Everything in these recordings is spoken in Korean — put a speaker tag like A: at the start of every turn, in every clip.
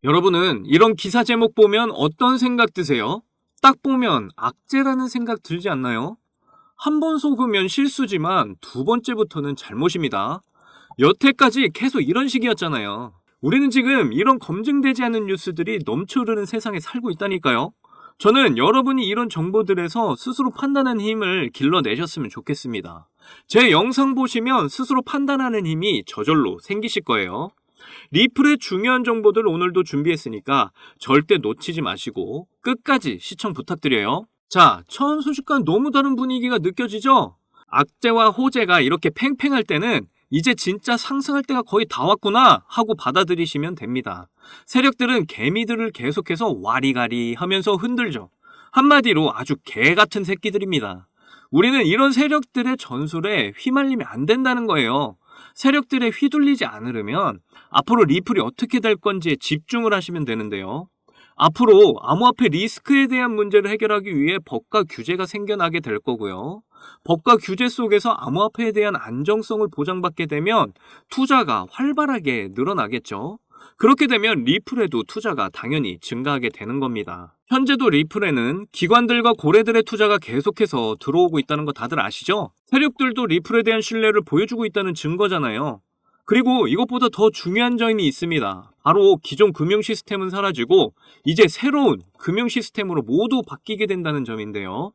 A: 여러분은 이런 기사 제목 보면 어떤 생각 드세요? 딱 보면 악재라는 생각 들지 않나요? 한 번 속으면 실수지만 두 번째부터는 잘못입니다. 여태까지 계속 이런 식이었잖아요. 우리는 지금 이런 검증되지 않은 뉴스들이 넘쳐흐르는 세상에 살고 있다니까요. 저는 여러분이 이런 정보들에서 스스로 판단하는 힘을 길러내셨으면 좋겠습니다. 제 영상 보시면 스스로 판단하는 힘이 저절로 생기실 거예요. 리플의 중요한 정보들 오늘도 준비했으니까 절대 놓치지 마시고 끝까지 시청 부탁드려요. 자, 처음 소식과는 너무 다른 분위기가 느껴지죠? 악재와 호재가 이렇게 팽팽할 때는 이제 진짜 상승할 때가 거의 다 왔구나 하고 받아들이시면 됩니다. 세력들은 개미들을 계속해서 와리가리 하면서 흔들죠. 한마디로 아주 개 같은 새끼들입니다. 우리는 이런 세력들의 전술에 휘말리면 안 된다는 거예요. 세력들에 휘둘리지 않으려면 앞으로 리플이 어떻게 될 건지에 집중을 하시면 되는데요. 앞으로 암호화폐 리스크에 대한 문제를 해결하기 위해 법과 규제가 생겨나게 될 거고요. 법과 규제 속에서 암호화폐에 대한 안정성을 보장받게 되면 투자가 활발하게 늘어나겠죠. 그렇게 되면 리플에도 투자가 당연히 증가하게 되는 겁니다. 현재도 리플에는 기관들과 고래들의 투자가 계속해서 들어오고 있다는 거 다들 아시죠? 세력들도 리플에 대한 신뢰를 보여주고 있다는 증거잖아요. 그리고 이것보다 더 중요한 점이 있습니다. 바로 기존 금융 시스템은 사라지고 이제 새로운 금융 시스템으로 모두 바뀌게 된다는 점인데요.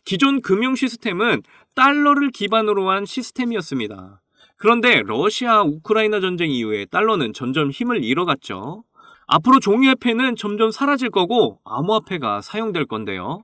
A: 기존 금융 시스템은 달러를 기반으로 한 시스템이었습니다. 그런데 러시아 우크라이나 전쟁 이후에 달러는 점점 힘을 잃어갔죠. 앞으로 종이화폐는 점점 사라질 거고 암호화폐가 사용될 건데요.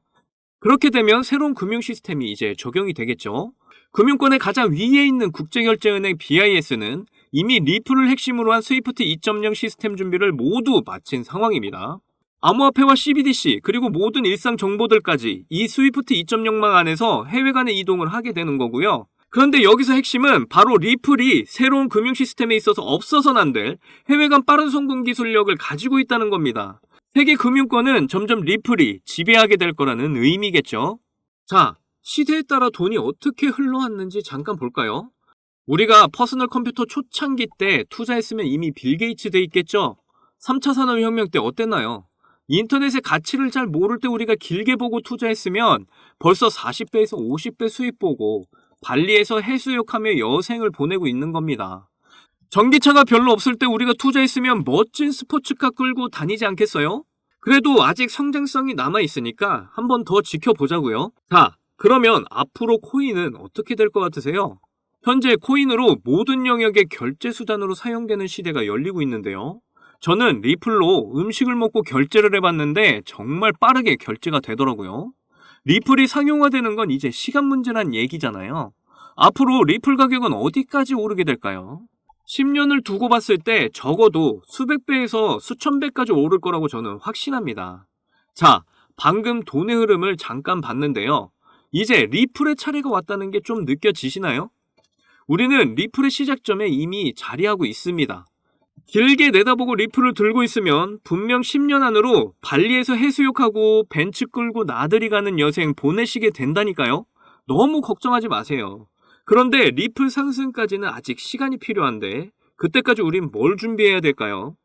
A: 그렇게 되면 새로운 금융 시스템이 이제 적용이 되겠죠. 금융권의 가장 위에 있는 국제결제은행 BIS는 이미 리플을 핵심으로 한 스위프트 2.0 시스템 준비를 모두 마친 상황입니다. 암호화폐와 CBDC 그리고 모든 일상 정보들까지 이 스위프트 2.0망 안에서 해외 간의 이동을 하게 되는 거고요. 그런데 여기서 핵심은 바로 리플이 새로운 금융 시스템에 있어서 없어서는 안 될 해외 간 빠른 송금 기술력을 가지고 있다는 겁니다. 세계 금융권은 점점 리플이 지배하게 될 거라는 의미겠죠. 자, 시대에 따라 돈이 어떻게 흘러왔는지 잠깐 볼까요? 우리가 퍼스널 컴퓨터 초창기 때 투자했으면 이미 빌 게이츠 돼 있겠죠? 3차 산업혁명 때 어땠나요? 인터넷의 가치를 잘 모를 때 우리가 길게 보고 투자했으면 벌써 40배에서 50배 수익 보고 발리에서 해수욕하며 여생을 보내고 있는 겁니다. 전기차가 별로 없을 때 우리가 투자했으면 멋진 스포츠카 끌고 다니지 않겠어요? 그래도 아직 성장성이 남아있으니까 한 번 더 지켜보자고요. 자, 그러면 앞으로 코인은 어떻게 될 것 같으세요? 현재 코인으로 모든 영역의 결제 수단으로 사용되는 시대가 열리고 있는데요. 저는 리플로 음식을 먹고 결제를 해봤는데 정말 빠르게 결제가 되더라고요. 리플이 상용화되는 건 이제 시간 문제란 얘기잖아요. 앞으로 리플 가격은 어디까지 오르게 될까요? 10년을 두고 봤을 때 적어도 수백 배에서 수천 배까지 오를 거라고 저는 확신합니다. 자, 방금 돈의 흐름을 잠깐 봤는데요. 이제 리플의 차례가 왔다는 게 좀 느껴지시나요? 우리는 리플의 시작점에 이미 자리하고 있습니다. 길게 내다보고 리플을 들고 있으면 분명 10년 안으로 발리에서 해수욕하고 벤츠 끌고 나들이 가는 여생 보내시게 된다니까요. 너무 걱정하지 마세요. 그런데 리플 상승까지는 아직 시간이 필요한데 그때까지 우린 뭘 준비해야 될까요?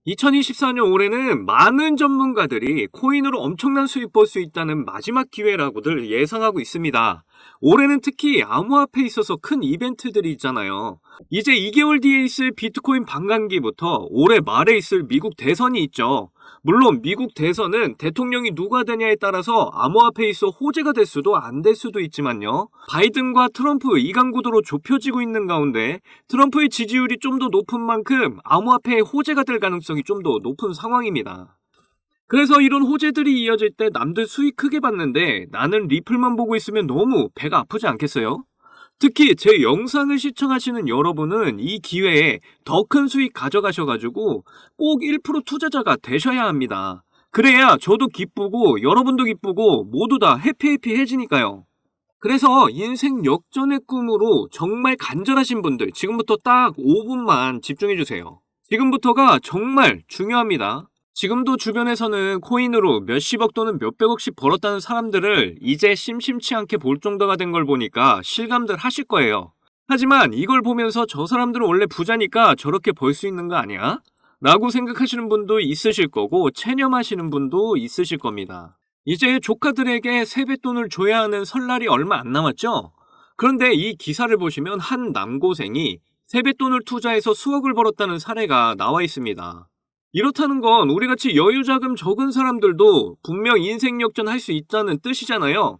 A: 2024년 올해는 많은 전문가들이 코인으로 엄청난 수익 벌 수 있다는 마지막 기회라고들 예상하고 있습니다. 올해는 특히 암호화폐에 있어서 큰 이벤트들이 있잖아요. 이제 2개월 뒤에 있을 비트코인 반감기부터 올해 말에 있을 미국 대선이 있죠. 물론 미국 대선은 대통령이 누가 되냐에 따라서 암호화폐에 있어 호재가 될 수도 안 될 수도 있지만요. 바이든과 트럼프 이강 구도로 좁혀지고 있는 가운데 트럼프의 지지율이 좀 더 높은 만큼 암호화폐의 호재가 될 가능성이 좀 더 높은 상황입니다. 그래서 이런 호재들이 이어질 때 남들 수익 크게 봤는데 나는 리플만 보고 있으면 너무 배가 아프지 않겠어요? 특히 제 영상을 시청하시는 여러분은 이 기회에 더 큰 수익 가져가셔가지고 꼭 1% 투자자가 되셔야 합니다. 그래야 저도 기쁘고 여러분도 기쁘고 모두 다 해피해지니까요. 그래서 인생 역전의 꿈으로 정말 간절하신 분들 지금부터 딱 5분만 집중해주세요. 지금부터가 정말 중요합니다. 지금도 주변에서는 코인으로 몇십억 또는 몇백억씩 벌었다는 사람들을 이제 심심치 않게 볼 정도가 된 걸 보니까 실감들 하실 거예요. 하지만 이걸 보면서 저 사람들은 원래 부자니까 저렇게 벌 수 있는 거 아니야? 라고 생각하시는 분도 있으실 거고 체념하시는 분도 있으실 겁니다. 이제 조카들에게 세뱃돈을 줘야 하는 설날이 얼마 안 남았죠? 그런데 이 기사를 보시면 한 남고생이 세뱃돈을 투자해서 수억을 벌었다는 사례가 나와 있습니다. 이렇다는 건 우리같이 여유자금 적은 사람들도 분명 인생 역전할 수 있다는 뜻이잖아요.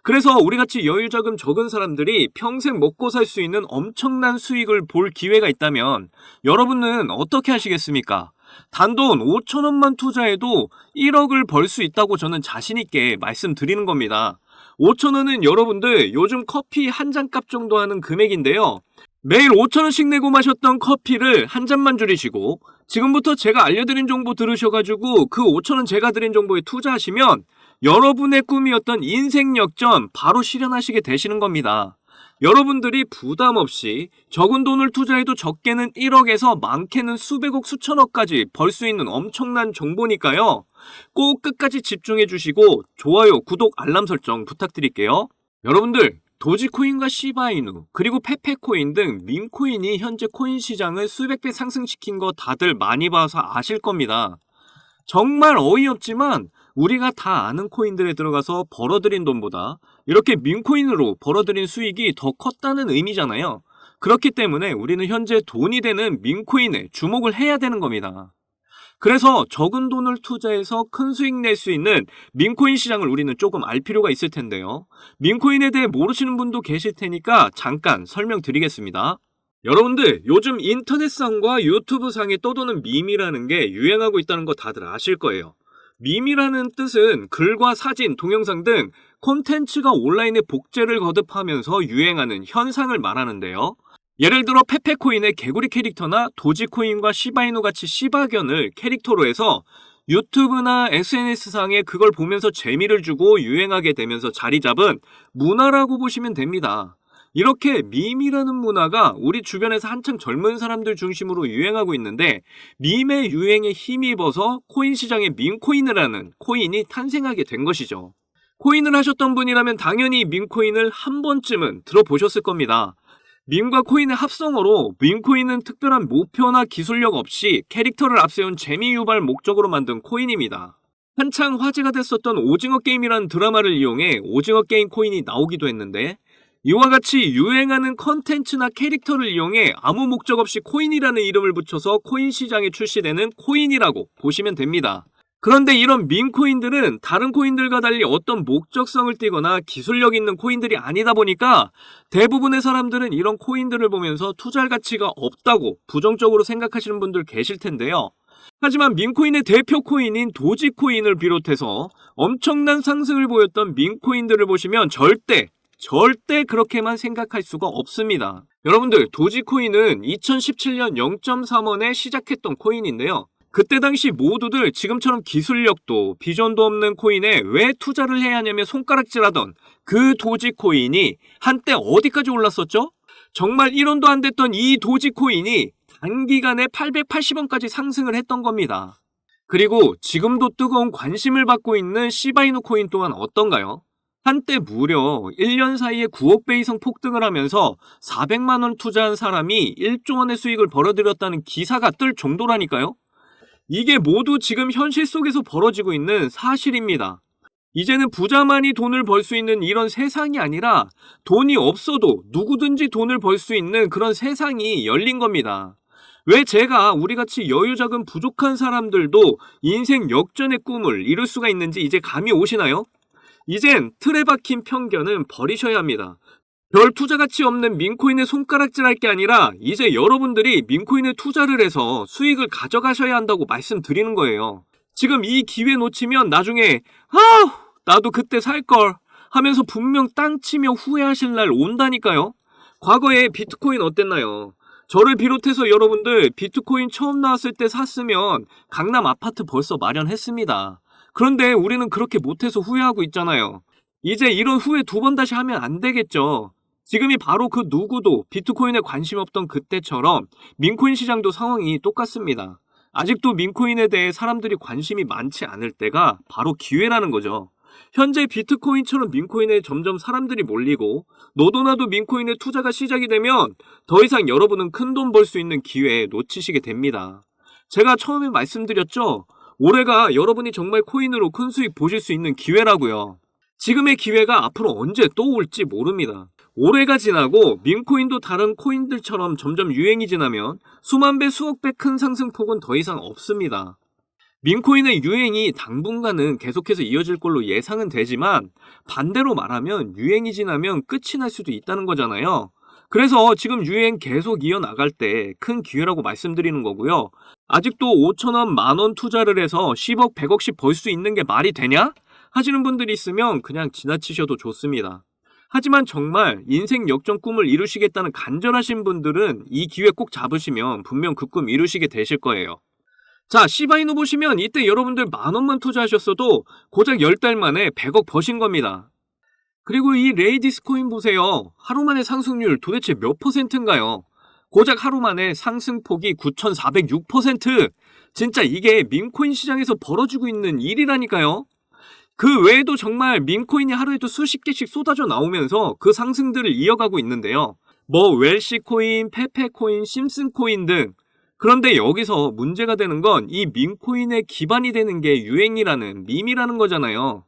A: 그래서 우리같이 여유자금 적은 사람들이 평생 먹고 살 수 있는 엄청난 수익을 볼 기회가 있다면 여러분은 어떻게 하시겠습니까? 단돈 5천 원만 투자해도 1억을 벌 수 있다고 저는 자신있게 말씀드리는 겁니다. 5천 원은 여러분들 요즘 커피 한 잔 값 정도 하는 금액인데요. 매일 5천 원씩 내고 마셨던 커피를 한 잔만 줄이시고 지금부터 제가 알려드린 정보 들으셔가지고 그 5천 원 제가 드린 정보에 투자하시면 여러분의 꿈이었던 인생 역전 바로 실현하시게 되시는 겁니다. 여러분들이 부담 없이 적은 돈을 투자해도 적게는 1억에서 많게는 수백억 수천억까지 벌 수 있는 엄청난 정보니까요. 꼭 끝까지 집중해 주시고 좋아요, 구독, 알람 설정 부탁드릴게요. 여러분들 도지코인과 시바이누 그리고 페페코인 등 밈코인이 현재 코인 시장을 수백 배 상승시킨 거 다들 많이 봐서 아실 겁니다. 정말 어이없지만 우리가 다 아는 코인들에 들어가서 벌어들인 돈보다 이렇게 밈코인으로 벌어들인 수익이 더 컸다는 의미잖아요. 그렇기 때문에 우리는 현재 돈이 되는 밈코인에 주목을 해야 되는 겁니다. 그래서 적은 돈을 투자해서 큰 수익 낼 수 있는 밈코인 시장을 우리는 조금 알 필요가 있을 텐데요. 밈코인에 대해 모르시는 분도 계실 테니까 잠깐 설명드리겠습니다. 여러분들 요즘 인터넷상과 유튜브상에 떠도는 밈이라는 게 유행하고 있다는 거 다들 아실 거예요. 밈이라는 뜻은 글과 사진, 동영상 등 콘텐츠가 온라인에 복제를 거듭하면서 유행하는 현상을 말하는데요. 예를 들어 페페코인의 개구리 캐릭터나 도지코인과 시바이누 같이 시바견을 캐릭터로 해서 유튜브나 SNS상에 그걸 보면서 재미를 주고 유행하게 되면서 자리 잡은 문화라고 보시면 됩니다. 이렇게 밈이라는 문화가 우리 주변에서 한창 젊은 사람들 중심으로 유행하고 있는데 밈의 유행에 힘입어서 코인 시장에 밈코인이라는 코인이 탄생하게 된 것이죠. 코인을 하셨던 분이라면 당연히 밈코인을 한 번쯤은 들어보셨을 겁니다. 밈과 코인의 합성어로 밈코인은 특별한 목표나 기술력 없이 캐릭터를 앞세운 재미 유발 목적으로 만든 코인입니다. 한창 화제가 됐었던 오징어 게임이라는 드라마를 이용해 오징어 게임 코인이 나오기도 했는데 이와 같이 유행하는 컨텐츠나 캐릭터를 이용해 아무 목적 없이 코인이라는 이름을 붙여서 코인 시장에 출시되는 코인이라고 보시면 됩니다. 그런데 이런 밈코인들은 다른 코인들과 달리 어떤 목적성을 띠거나 기술력 있는 코인들이 아니다 보니까 대부분의 사람들은 이런 코인들을 보면서 투자할 가치가 없다고 부정적으로 생각하시는 분들 계실 텐데요. 하지만 밈코인의 대표 코인인 도지코인을 비롯해서 엄청난 상승을 보였던 밈코인들을 보시면 절대 그렇게만 생각할 수가 없습니다. 여러분들 도지코인은 2017년 0.3원에 시작했던 코인인데요. 그때 당시 모두들 지금처럼 기술력도 비전도 없는 코인에 왜 투자를 해야 하냐며 손가락질하던 그 도지코인이 한때 어디까지 올랐었죠? 정말 1원도 안 됐던 이 도지코인이 단기간에 880원까지 상승을 했던 겁니다. 그리고 지금도 뜨거운 관심을 받고 있는 시바이누 코인 또한 어떤가요? 한때 무려 1년 사이에 9억 배 이상 폭등을 하면서 400만 원 투자한 사람이 1조 원의 수익을 벌어들였다는 기사가 뜰 정도라니까요? 이게 모두 지금 현실 속에서 벌어지고 있는 사실입니다. 이제는 부자만이 돈을 벌 수 있는 이런 세상이 아니라 돈이 없어도 누구든지 돈을 벌 수 있는 그런 세상이 열린 겁니다. 왜 제가 우리같이 여유자금 부족한 사람들도 인생 역전의 꿈을 이룰 수가 있는지 이제 감이 오시나요? 이젠 틀에 박힌 편견은 버리셔야 합니다. 별 투자 가치 없는 밈코인에 손가락질할 게 아니라 이제 여러분들이 밈코인에 투자를 해서 수익을 가져가셔야 한다고 말씀드리는 거예요. 지금 이 기회 놓치면 나중에 나도 그때 살걸 하면서 분명 땅 치며 후회하실 날 온다니까요. 과거에 비트코인 어땠나요? 저를 비롯해서 여러분들 비트코인 처음 나왔을 때 샀으면 강남 아파트 벌써 마련했습니다. 그런데 우리는 그렇게 못해서 후회하고 있잖아요. 이제 이런 후회 두 번 다시 하면 안 되겠죠. 지금이 바로 그 누구도 비트코인에 관심 없던 그때처럼 밈코인 시장도 상황이 똑같습니다. 아직도 밈코인에 대해 사람들이 관심이 많지 않을 때가 바로 기회라는 거죠. 현재 비트코인처럼 밈코인에 점점 사람들이 몰리고 너도 나도 밈코인에 투자가 시작이 되면 더 이상 여러분은 큰 돈 벌 수 있는 기회 놓치시게 됩니다. 제가 처음에 말씀드렸죠? 올해가 여러분이 정말 코인으로 큰 수익 보실 수 있는 기회라고요. 지금의 기회가 앞으로 언제 또 올지 모릅니다. 올해가 지나고 민코인도 다른 코인들처럼 점점 유행이 지나면 수만 배, 수억 배 큰 상승폭은 더 이상 없습니다. 민코인의 유행이 당분간은 계속해서 이어질 걸로 예상은 되지만 반대로 말하면 유행이 지나면 끝이 날 수도 있다는 거잖아요. 그래서 지금 유행 계속 이어나갈 때 큰 기회라고 말씀드리는 거고요. 아직도 5천원, 만원 투자를 해서 10억, 100억씩 벌 수 있는 게 말이 되냐? 하시는 분들이 있으면 그냥 지나치셔도 좋습니다. 하지만 정말 인생 역전 꿈을 이루시겠다는 간절하신 분들은 이 기회 꼭 잡으시면 분명 그 꿈 이루시게 되실 거예요. 자, 시바이누 보시면 이때 여러분들 만원만 투자하셨어도 고작 10달 만에 100억 버신 겁니다. 그리고 이 레이디스 코인 보세요. 하루 만에 상승률 도대체 몇 %인가요? 고작 하루 만에 상승폭이 9,406%! 진짜 이게 민코인 시장에서 벌어지고 있는 일이라니까요. 그 외에도 정말 민코인이 하루에도 수십 개씩 쏟아져 나오면서 그 상승들을 이어가고 있는데요. 웰시코인, 페페코인, 심슨코인 등. 그런데 여기서 문제가 되는 건 이 민코인의 기반이 되는 게 유행이라는 밈이라는 거잖아요.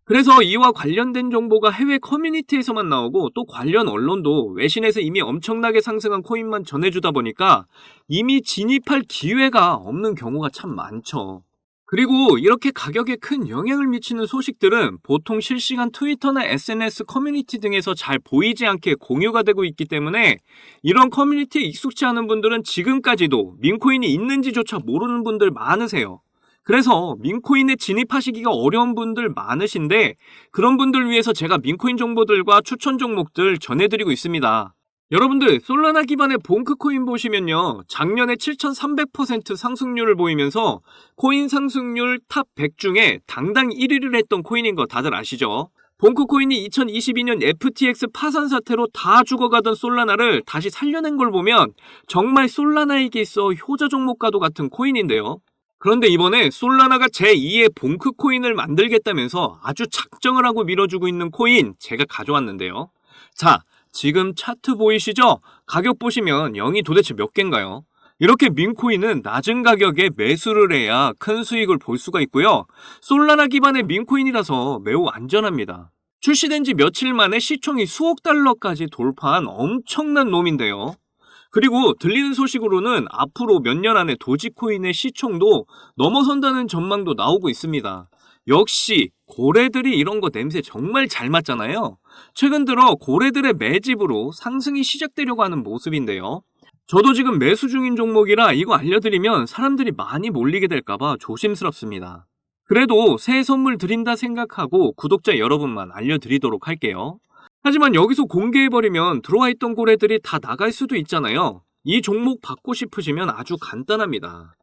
A: 그래서 이와 관련된 정보가 해외 커뮤니티에서만 나오고 또 관련 언론도 외신에서 이미 엄청나게 상승한 코인만 전해주다 보니까 이미 진입할 기회가 없는 경우가 참 많죠. 그리고 이렇게 가격에 큰 영향을 미치는 소식들은 보통 실시간 트위터나 SNS 커뮤니티 등에서 잘 보이지 않게 공유가 되고 있기 때문에 이런 커뮤니티에 익숙치 않은 분들은 지금까지도 민코인이 있는지조차 모르는 분들 많으세요. 그래서 민코인에 진입하시기가 어려운 분들 많으신데 그런 분들 위해서 제가 민코인 정보들과 추천 종목들 전해드리고 있습니다. 여러분들 솔라나 기반의 봉크코인 보시면요, 작년에 7,300% 상승률을 보이면서 코인 상승률 탑 100 중에 당당 1위를 했던 코인인 거 다들 아시죠? 봉크코인이 2022년 FTX 파산 사태로 다 죽어가던 솔라나를 다시 살려낸 걸 보면 정말 솔라나에게 있어 효자 종목과도 같은 코인인데요. 그런데 이번에 솔라나가 제2의 봉크코인을 만들겠다면서 아주 작정을 하고 밀어주고 있는 코인 제가 가져왔는데요. 자, 지금 차트 보이시죠? 가격 보시면 0이 도대체 몇 개인가요? 이렇게 민코인은 낮은 가격에 매수를 해야 큰 수익을 볼 수가 있고요. 솔라나 기반의 민코인이라서 매우 안전합니다. 출시된 지 며칠 만에 시총이 수억 달러까지 돌파한 엄청난 놈인데요. 그리고 들리는 소식으로는 앞으로 몇 년 안에 도지코인의 시총도 넘어선다는 전망도 나오고 있습니다. 역시 고래들이 이런 거 냄새 정말 잘 맡잖아요. 최근 들어 고래들의 매집으로 상승이 시작되려고 하는 모습인데요. 저도 지금 매수 중인 종목이라 이거 알려드리면 사람들이 많이 몰리게 될까봐 조심스럽습니다. 그래도 새해 선물 드린다 생각하고 구독자 여러분만 알려드리도록 할게요. 하지만 여기서 공개해버리면 들어와 있던 고래들이 다 나갈 수도 있잖아요. 이 종목 받고 싶으시면 아주 간단합니다.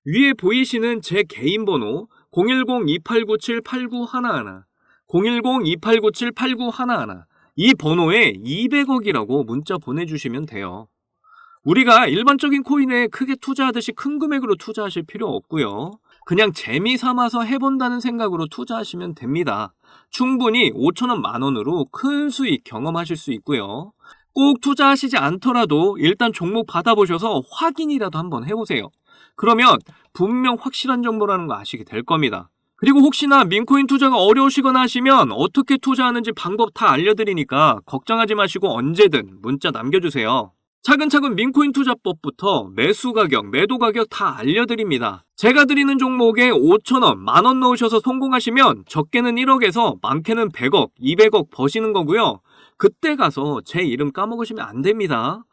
A: 위에 보이시는 제 개인 번호 010-2897-8911 010-2897-8911 이 번호에 200억이라고 문자 보내주시면 돼요. 우리가 일반적인 코인에 크게 투자하듯이 큰 금액으로 투자하실 필요 없고요. 그냥 재미 삼아서 해본다는 생각으로 투자하시면 됩니다. 충분히 5천원 만원으로 큰 수익 경험하실 수 있고요. 꼭 투자하시지 않더라도 일단 종목 받아보셔서 확인이라도 한번 해보세요. 그러면 분명 확실한 정보라는 거 아시게 될 겁니다. 그리고 혹시나 민코인 투자가 어려우시거나 하시면 어떻게 투자하는지 방법 다 알려드리니까 걱정하지 마시고 언제든 문자 남겨주세요. 차근차근 민코인 투자법부터 매수 가격, 매도 가격 다 알려드립니다. 제가 드리는 종목에 5천원, 만원 넣으셔서 성공하시면 적게는 1억에서 많게는 100억, 200억 버시는 거고요. 그때 가서 제 이름 까먹으시면 안 됩니다.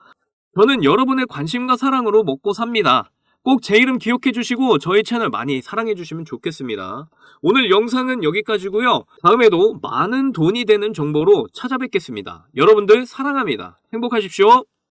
A: 저는 여러분의 관심과 사랑으로 먹고 삽니다. 꼭 제 이름 기억해 주시고 저희 채널 많이 사랑해 주시면 좋겠습니다. 오늘 영상은 여기까지고요. 다음에도 많은 돈이 되는 정보로 찾아뵙겠습니다. 여러분들 사랑합니다. 행복하십시오.